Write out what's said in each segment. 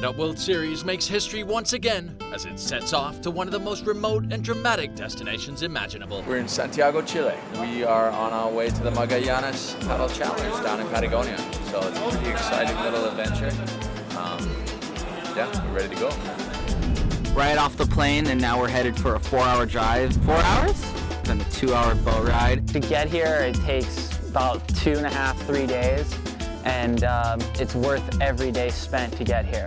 stand-up World Series makes history once again as it sets off to one of the most remote and dramatic destinations imaginable. We're in Santiago, Chile. We are on our way to the Magallanes Paddle Challenge down in Patagonia. So it's a pretty exciting little adventure. Yeah, we're ready to go. Right off the plane, and now we're headed for a 4-hour drive. 4 hours? Then a 2-hour boat ride. To get here, it takes about 2.5, 3 days, and it's worth every day spent to get here.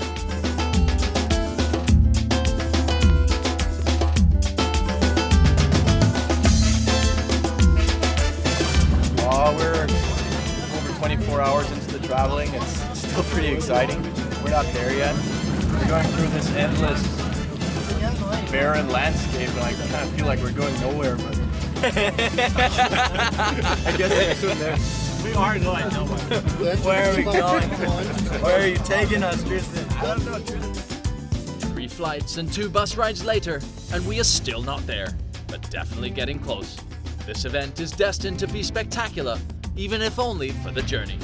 We're over 24 hours into the traveling. It's still pretty exciting. We're not there yet. We're going through this endless, barren landscape, and I kind of feel like we're going nowhere, but I guess I assume there. We are going nowhere. Where are we going? Where are you taking us, Tristan? I don't know, Tristan. 3 flights and 2 bus rides later, and we are still not there, but definitely getting close. This event is destined to be spectacular, even if only for the journey.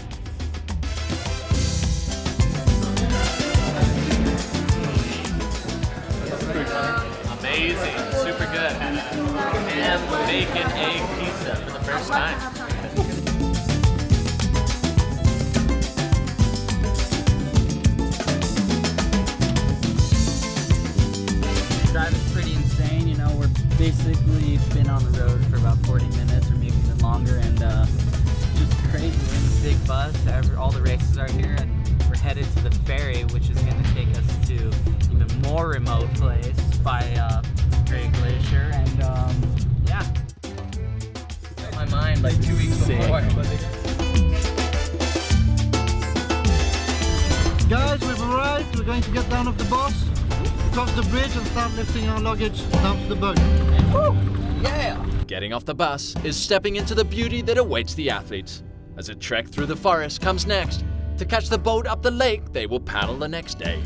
Amazing, super good. And bacon, egg pizza for the first time. Drive is pretty insane, you know, we're basically been on the road for about 40 minutes or maybe even longer, and just crazy. We're in this big bus, all the races are here, and we're headed to the ferry, which is going to take us to even more remote place by Great Glacier, and yeah. My mind like 2 weeks before. Guys, we've arrived. We're going to get down off the bus, cross the bridge and start lifting our luggage down to the boat. Woo! Yeah! Getting off the bus is stepping into the beauty that awaits the athletes. As a trek through the forest comes next, to catch the boat up the lake they will paddle the next day.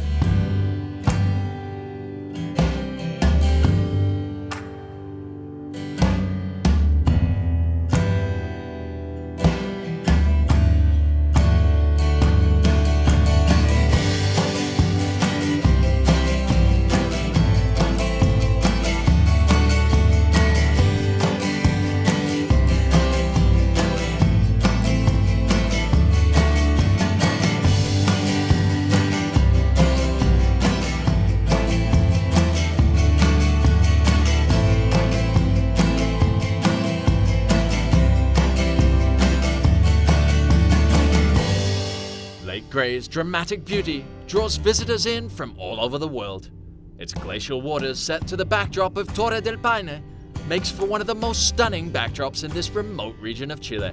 Lake Gray's dramatic beauty draws visitors in from all over the world. Its glacial waters set to the backdrop of Torre del Paine makes for one of the most stunning backdrops in this remote region of Chile.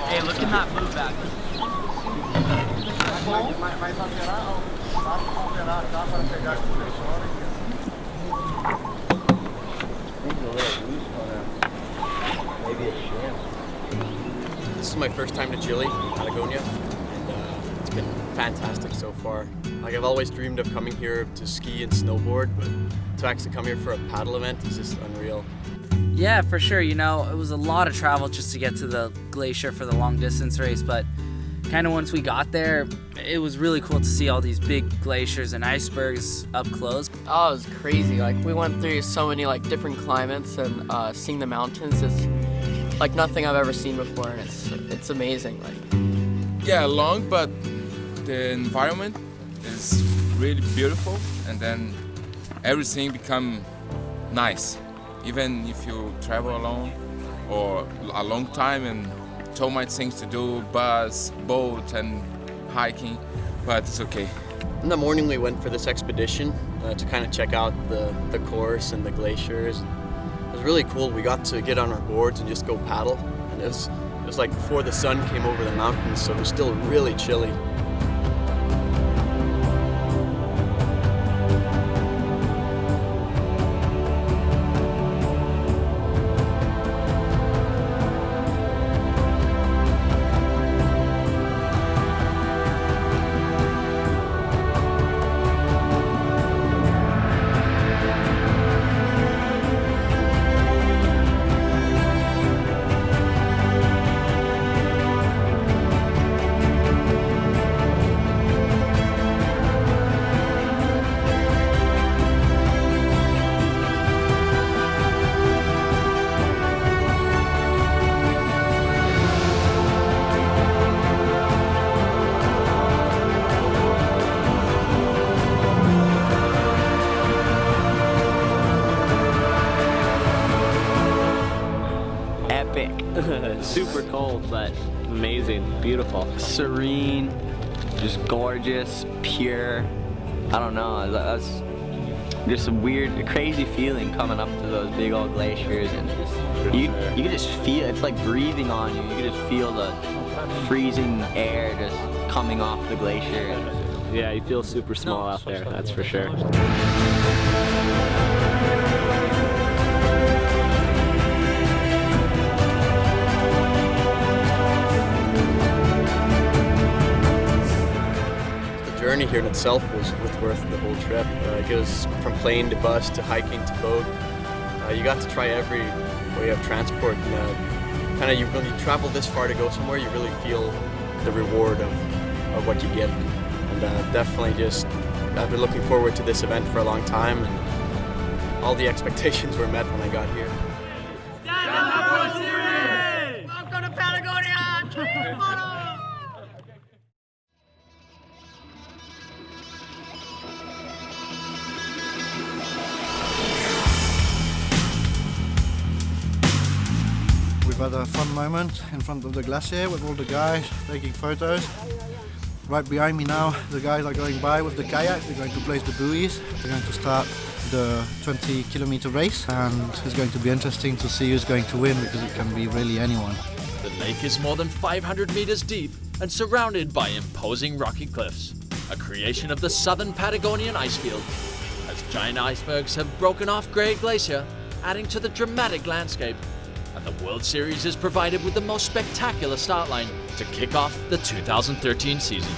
Hey, look at that move back. This is my first time to Chile, Patagonia, and it's been fantastic so far. Like, I've always dreamed of coming here to ski and snowboard, but to actually come here for a paddle event is just unreal. Yeah, for sure. You know, it was a lot of travel just to get to the glacier for the long distance race, but kind of once we got there, it was really cool to see all these big glaciers and icebergs up close. Oh, it was crazy. Like, we went through so many like different climates, and seeing the mountains is like nothing I've ever seen before, and it's amazing. Like, yeah, long, but the environment is really beautiful, and then everything become nice. Even if you travel alone or a long time and so much things to do, bus, boat, and hiking, but it's okay. In the morning we went for this expedition to kind of check out the course and the glaciers. It was really cool. We got to get on our boards and just go paddle, and it was was like before the sun came over the mountains, so it was still really chilly. Super cold, but amazing, beautiful. Serene, just gorgeous, pure. I don't know, that's just a weird, crazy feeling coming up to those big old glaciers, and you can just feel, it's like breathing on you. You can just feel the freezing air just coming off the glacier. Yeah, you feel super small out there, that's for sure. The journey here in itself was worth the whole trip. It goes from plane to bus to hiking to boat. You got to try every way of transport, and when you travel this far to go somewhere, you really feel the reward of what you get. And definitely I've been looking forward to this event for a long time, and all the expectations were met when I got here. Stand up World Series! Welcome to Patagonia! Tree photo! We've had a fun moment in front of the glacier with all the guys taking photos. Right behind me now, the guys are going by with the kayaks. They're going to place the buoys. They're going to start the 20-kilometer race, and it's going to be interesting to see who's going to win, because it can be really anyone. The lake is more than 500 meters deep and surrounded by imposing rocky cliffs, a creation of the southern Patagonian icefield, as giant icebergs have broken off Great Glacier, adding to the dramatic landscape. And the World Series is provided with the most spectacular start line to kick off the 2013 season.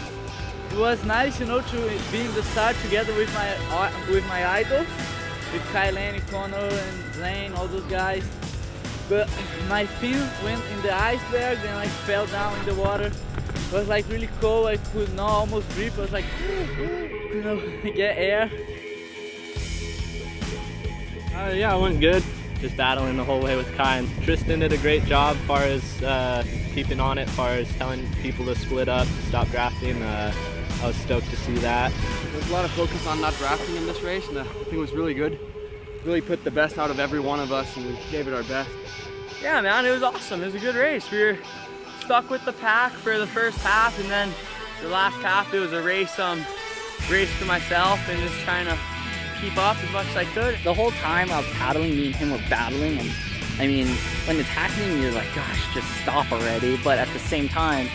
It was nice, to be in the start together with my idols, with Kylan, Connor, and Zane, all those guys. But my fin went in the iceberg, then fell down in the water. It was really cold. I could not almost breathe. I was get air. Yeah, it went good. Just battling the whole way with Kai, and Tristan did a great job as far as keeping on it, as far as telling people to split up, stop drafting. I was stoked to see that. There's a lot of focus on not drafting in this race, and I think it was really good. Really put the best out of every one of us, and we gave it our best. Yeah, man, it was awesome. It was a good race. We were stuck with the pack for the first half, and then the last half it was a race for myself and just trying to keep up as much as I could. The whole time I was paddling, me and him were battling, and I mean, when it's happening, you're like, gosh, just stop already. But at the same time,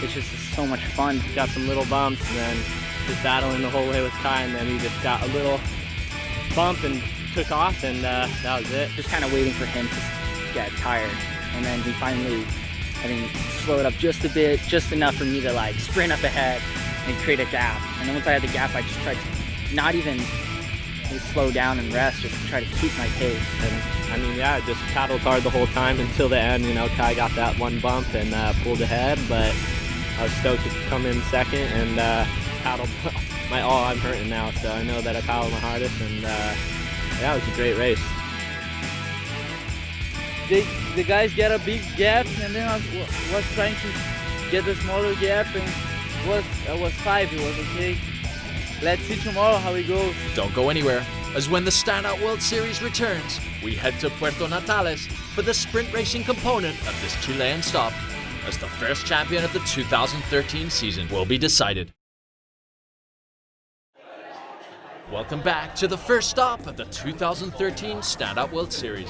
it's just so much fun. Got some little bumps, and then just battling the whole way with Kai, and then he just got a little bump and took off, and that was it. Just kind of waiting for him to get tired, and then he finally, I think, slowed up just a bit, just enough for me to sprint up ahead and create a gap. And then once I had the gap, I just tried to not even slow down and rest, just to try to keep my pace. And I mean, yeah, just paddled hard the whole time until the end. Kai got that one bump and pulled ahead, but I was stoked to come in second and paddled my all. I'm hurting now, so I know that I paddled my hardest, and yeah, it was a great race. The guys get a big gap, and then I was trying to get a smaller gap, and I was 5, it was okay. Let's see tomorrow how it goes. Don't go anywhere, as when the Standout World Series returns, we head to Puerto Natales for the sprint racing component of this Chilean stop, as the first champion of the 2013 season will be decided. Welcome back to the first stop of the 2013 Standout World Series.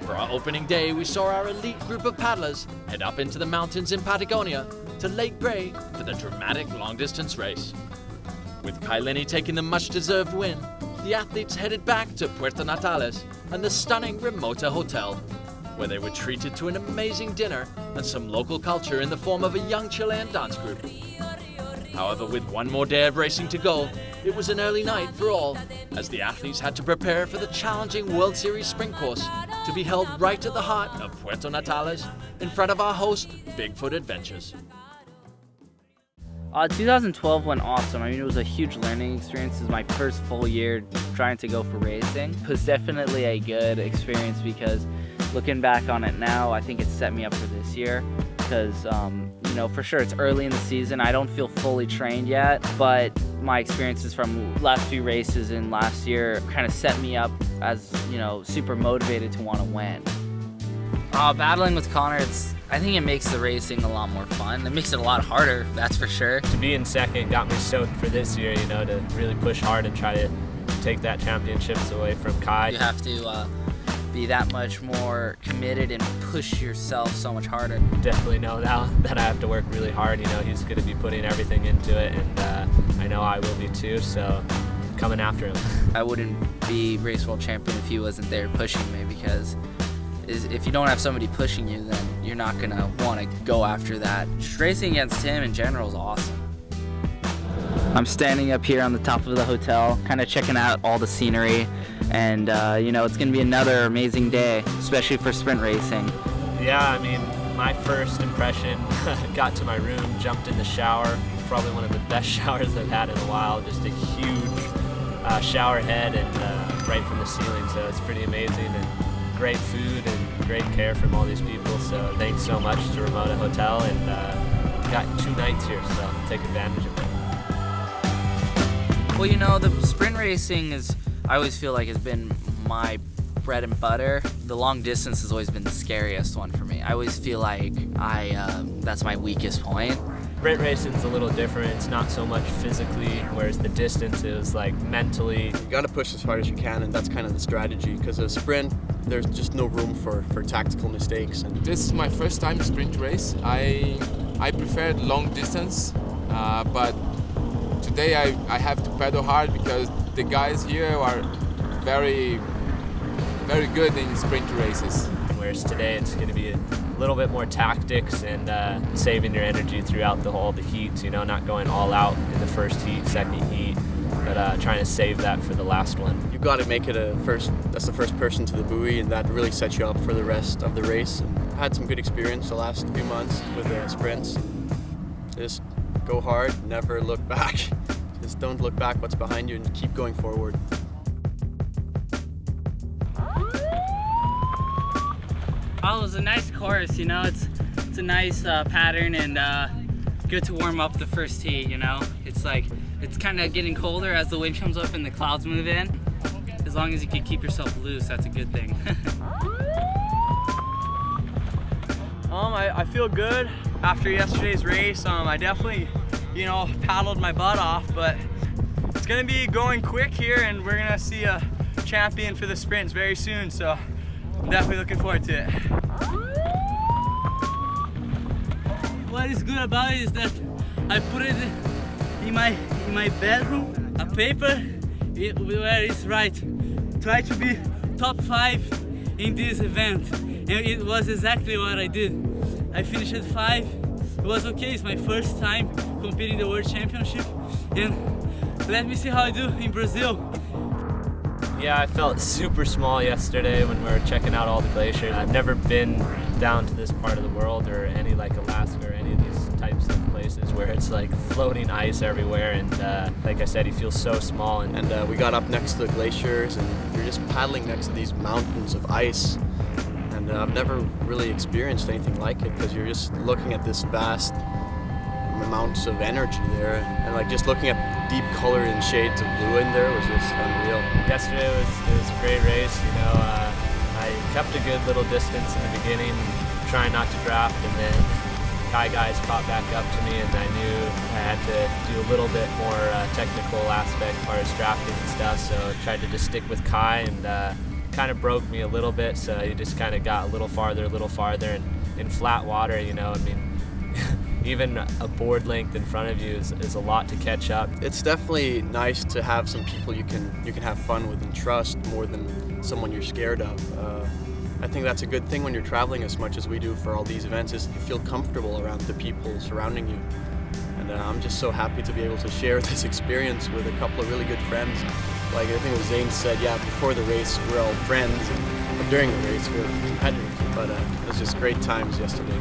For our opening day, we saw our elite group of paddlers head up into the mountains in Patagonia to Lake Bray for the dramatic long-distance race. With Kai Lenny taking the much-deserved win, the athletes headed back to Puerto Natales and the stunning Ramota Hotel, where they were treated to an amazing dinner and some local culture in the form of a young Chilean dance group. However, with one more day of racing to go, it was an early night for all, as the athletes had to prepare for the challenging World Series sprint course to be held right at the heart of Puerto Natales in front of our host, Bigfoot Adventures. 2012 went awesome. I mean, it was a huge learning experience. It was my first full year trying to go for racing. It was definitely a good experience because looking back on it now, I think it set me up for this year because, you know, for sure it's early in the season. I don't feel fully trained yet, but my experiences from last few races and last year kind of set me up as, you know, super motivated to want to win. Battling with Connor, I think it makes the racing a lot more fun. It makes it a lot harder, that's for sure. To be in second got me stoked for this year, you know, to really push hard and try to take that championships away from Kai. You have to be that much more committed and push yourself so much harder. Definitely know now that I have to work really hard. You know, he's going to be putting everything into it, and I know I will be too, so coming after him. I wouldn't be race world champion if he wasn't there pushing me, because if you don't have somebody pushing you, then you're not going to want to go after that. Just racing against him in general is awesome. I'm standing up here on the top of the hotel, kind of checking out all the scenery, and you know, it's going to be another amazing day, especially for sprint racing. Yeah, I mean, my first impression, got to my room, jumped in the shower, probably one of the best showers I've had in a while, just a huge shower head and right from the ceiling, so it's pretty amazing, and great food and great care from all these people, so thanks so much to Ramota Hotel, and got 2 nights here, so take advantage of it. Well, you know, the sprint racing I always feel like has been my bread and butter. The long distance has always been the scariest one for me. I always feel like that's my weakest point. Sprint racing's a little different. It's not so much physically, whereas the distance is like mentally. You gotta push as hard as you can, and that's kind of the strategy, because a sprint, there's just no room for tactical mistakes. And this is my first time sprint race. I preferred long distance, but today I have to pedal hard because the guys here are very, very good in sprint races. Whereas today it's going to be a little bit more tactics and saving your energy throughout all the heats, you know, not going all out in the first heat, second heat, but trying to save that for the last one. You got to make it that's the first person to the buoy, and that really sets you up for the rest of the race. And I had some good experience the last few months with the sprints. Just go hard, never look back. Just don't look back what's behind you and keep going forward. Oh, it was a nice course, you know, it's a nice pattern, and good to warm up the first heat, you know. It's kind of getting colder as the wind comes up and the clouds move in. As long as you can keep yourself loose, that's a good thing. I feel good after yesterday's race. I definitely, you know, paddled my butt off, but it's gonna be going quick here, and we're gonna see a champion for the sprints very soon, so I'm definitely looking forward to it. What is good about it is that I put it in my bedroom, a paper where it's right. Try to be top 5 in this event, and it was exactly what I did. I finished at 5. It was okay. It's my first time competing in the World Championship, and let me see how I do in Brazil. Yeah, I felt super small yesterday when we were checking out all the glaciers. I've never been down to this part of the world, or any like Alaska or any of these types of places where it's like floating ice everywhere, and like I said, you feel so small. And we got up next to the glaciers, and you're just paddling next to these mountains of ice. And I've never really experienced anything like it, because you're just looking at this vast amounts of energy there, and like just looking at the deep color and shades of blue in there was just unreal. Yesterday it was a great race, you know. I kept a good little distance in the beginning, trying not to draft, and then Kai guys caught back up to me, and I knew I had to do a little bit more technical aspect as far as drafting and stuff, so I tried to just stick with Kai and kind of broke me a little bit, so you just kind of got a little farther, and in flat water, you know, I mean, even a board length in front of you is a lot to catch up. It's definitely nice to have some people you can have fun with and trust more than someone you're scared of. I think that's a good thing when you're traveling as much as we do for all these events, is you feel comfortable around the people surrounding you. And I'm just so happy to be able to share this experience with a couple of really good friends. Like I think what Zane said, yeah, before the race we're all friends, and during the race we're competitors. But it was just great times yesterday.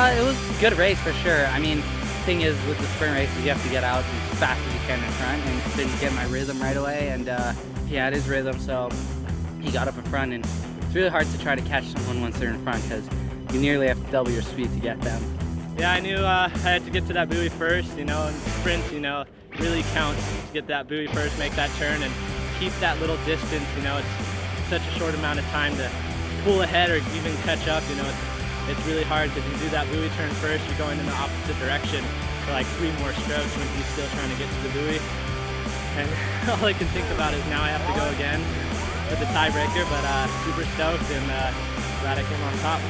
It was a good race for sure. I mean, the thing is with the sprint races, you have to get out as fast as you can in front, and didn't get my rhythm right away, and he had his rhythm, so he got up in front, and it's really hard to try to catch someone once they're in front because you nearly have to double your speed to get them. Yeah, I knew I had to get to that buoy first, you know, and sprints, you know, really counts to get that buoy first, make that turn, and keep that little distance, you know, it's such a short amount of time to pull ahead or even catch up, you know. It's really hard because you do that buoy turn first, you're going in the opposite direction for like 3 more strokes when he's still trying to get to the buoy. And all I can think about is now I have to go again with the tiebreaker, but super stoked and glad I came on top.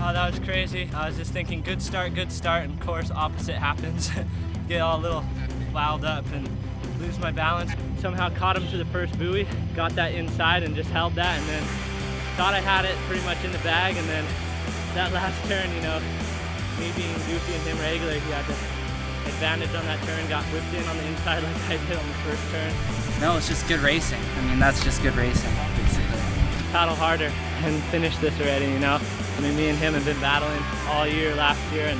Oh, that was crazy. I was just thinking good start, and of course opposite happens. Get all a little wound up and lose my balance. Somehow caught him to the first buoy, got that inside and just held that, and then thought I had it pretty much in the bag, and then that last turn, you know, me being goofy and him regular, he had the advantage on that turn, got whipped in on the inside like I did on the first turn. No, it's just good racing. I mean, that's just good racing, basically. Paddle harder and finish this already, you know. I mean, me and him have been battling all year last year, and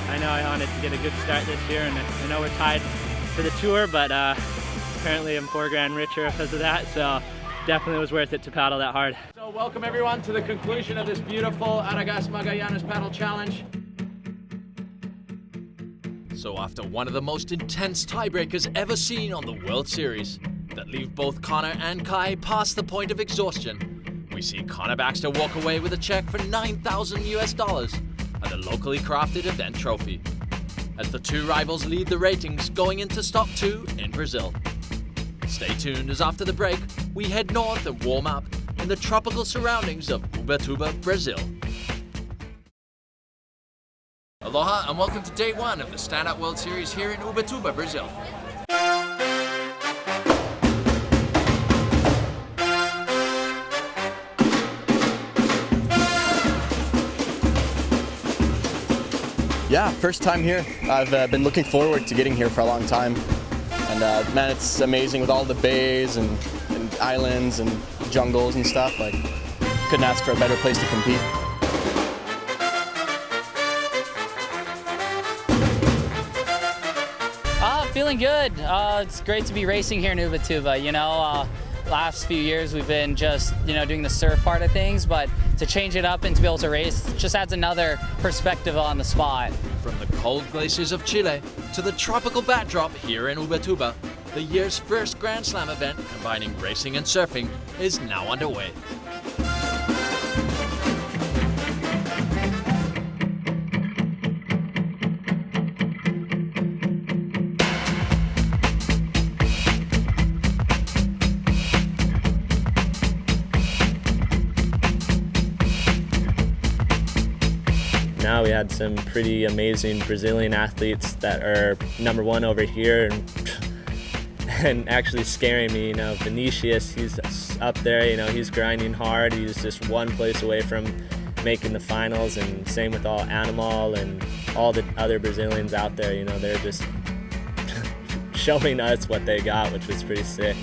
I know I wanted to get a good start this year, and I know we're tied for the tour, but apparently I'm $4 richer because of that, so definitely was worth it to paddle that hard. So welcome everyone to the conclusion of this beautiful Aragás Magallanes Paddle Challenge. So after one of the most intense tiebreakers ever seen on the World Series, that leave both Connor and Kai past the point of exhaustion, we see Connor Baxter walk away with a check for $9,000 and a locally crafted event trophy, as the two rivals lead the ratings going into stop 2 in Brazil. Stay tuned as after the break, we head north and warm up in the tropical surroundings of Ubatuba, Brazil. Aloha and welcome to day 1 of the Stand Up World Series here in Ubatuba, Brazil. Yeah, first time here. I've been looking forward to getting here for a long time. And man, it's amazing with all the bays and islands and jungles and stuff. Like, couldn't ask for a better place to compete. Feeling good. It's great to be racing here in Ubatuba. You know, last few years we've been just, you know, doing the surf part of things, but to change it up and to be able to race just adds another perspective on the spot. From the cold glaciers of Chile to the tropical backdrop here in Ubatuba, the year's first Grand Slam event combining racing and surfing is now underway. Now we had some pretty amazing Brazilian athletes that are #1 over here and actually scaring me. You know, Vinicius, he's up there, you know, he's grinding hard. He's just one place away from making the finals, and same with all Animal and all the other Brazilians out there. You know, they're just showing us what they got, which was pretty sick.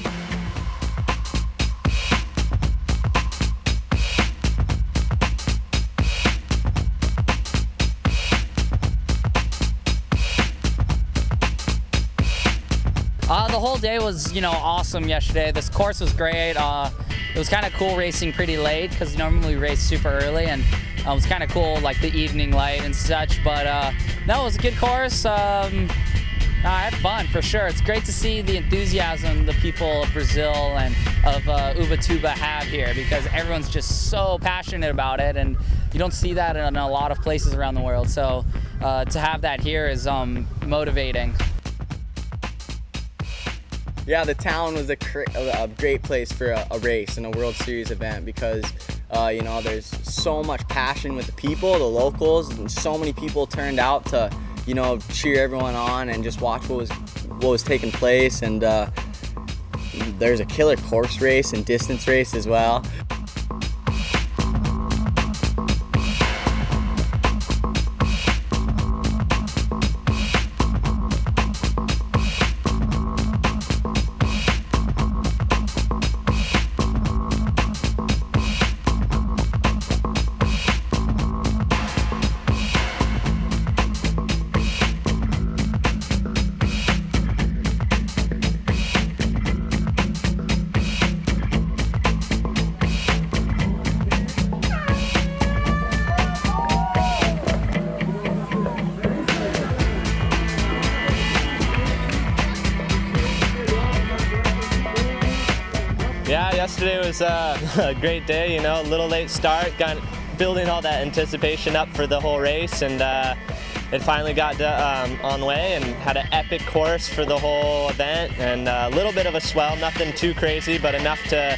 The whole day was, you know, awesome yesterday. This course was great. It was kind of cool racing pretty late because normally we race super early, and it was kind of cool like the evening light and such. But no, it was a good course. I had fun for sure. It's great to see the enthusiasm the people of Brazil and of Ubatuba have here, because everyone's just so passionate about it, and you don't see that in a lot of places around the world. So to have that here is motivating. Yeah, the town was a great place for a race and a World Series event, because you know, there's so much passion with the people, the locals, and so many people turned out to, you know, cheer everyone on and just watch what was taking place. And there's a killer course race and distance race as well. Yeah, yesterday was a great day, you know, a little late start, got building all that anticipation up for the whole race, and it finally got on the way and had an epic course for the whole event, and a little bit of a swell, nothing too crazy, but enough to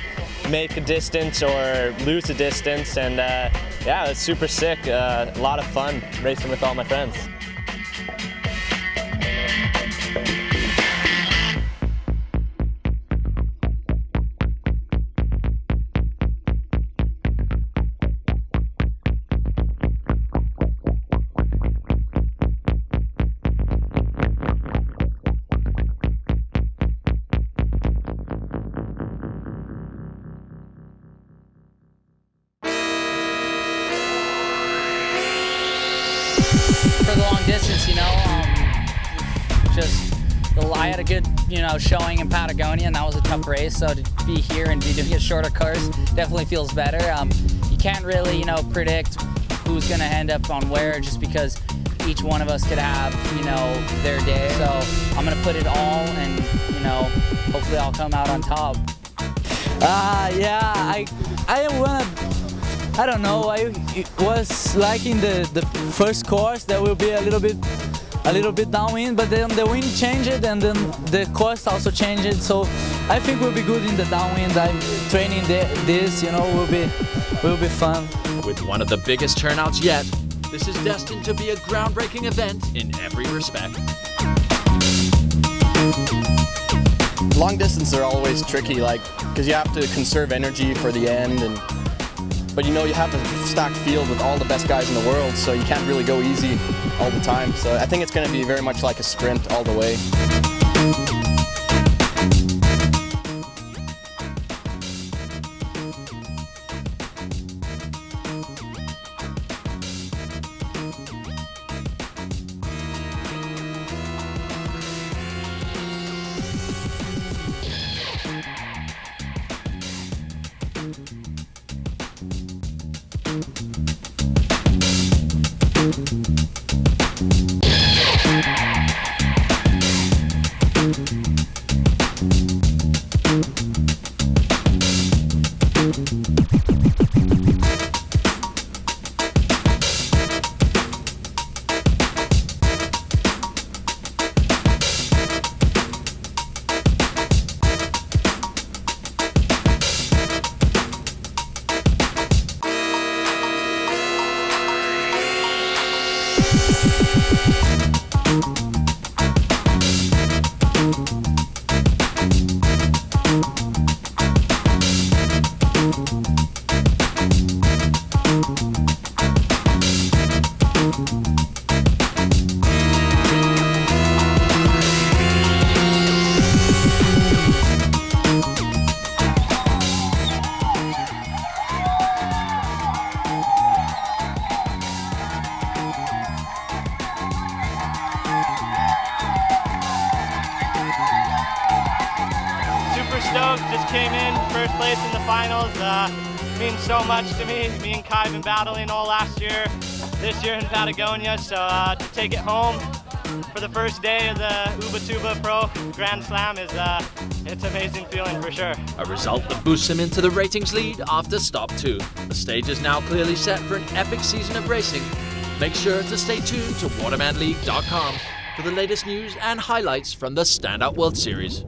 make a distance or lose a distance, and yeah, it was super sick, a lot of fun racing with all my friends. For the long distance, you know, I had a good, you know, showing in Patagonia, and that was a tough race. So to be here and be doing a shorter course definitely feels better. You can't really, you know, predict who's going to end up on where, just because each one of us could have, you know, their day. So I'm going to put it all, and, you know, hopefully I'll come out on top. Yeah, I don't know. I was liking the first course. There will be a little bit downwind, but then the wind changed, and then the course also changed. So I think we'll be good in the downwind. I'm training this, you know, will be fun. With one of the biggest turnouts yet, this is destined to be a groundbreaking event in every respect. Long distance are always tricky, like, because you have to conserve energy for the end, but you know, you have a stacked field with all the best guys in the world, so you can't really go easy all the time. So I think it's going to be very much like a sprint all the way. stoked. Just came in first place in the finals. Means so much to me. Me and Kai have been battling all last year, this year in Patagonia. So to take it home for the first day of the Ubatuba Pro Grand Slam is it's an amazing feeling for sure. A result that boosts him into the ratings lead after stop 2. The stage is now clearly set for an epic season of racing. Make sure to stay tuned to watermanleague.com for the latest news and highlights from the Standout World Series.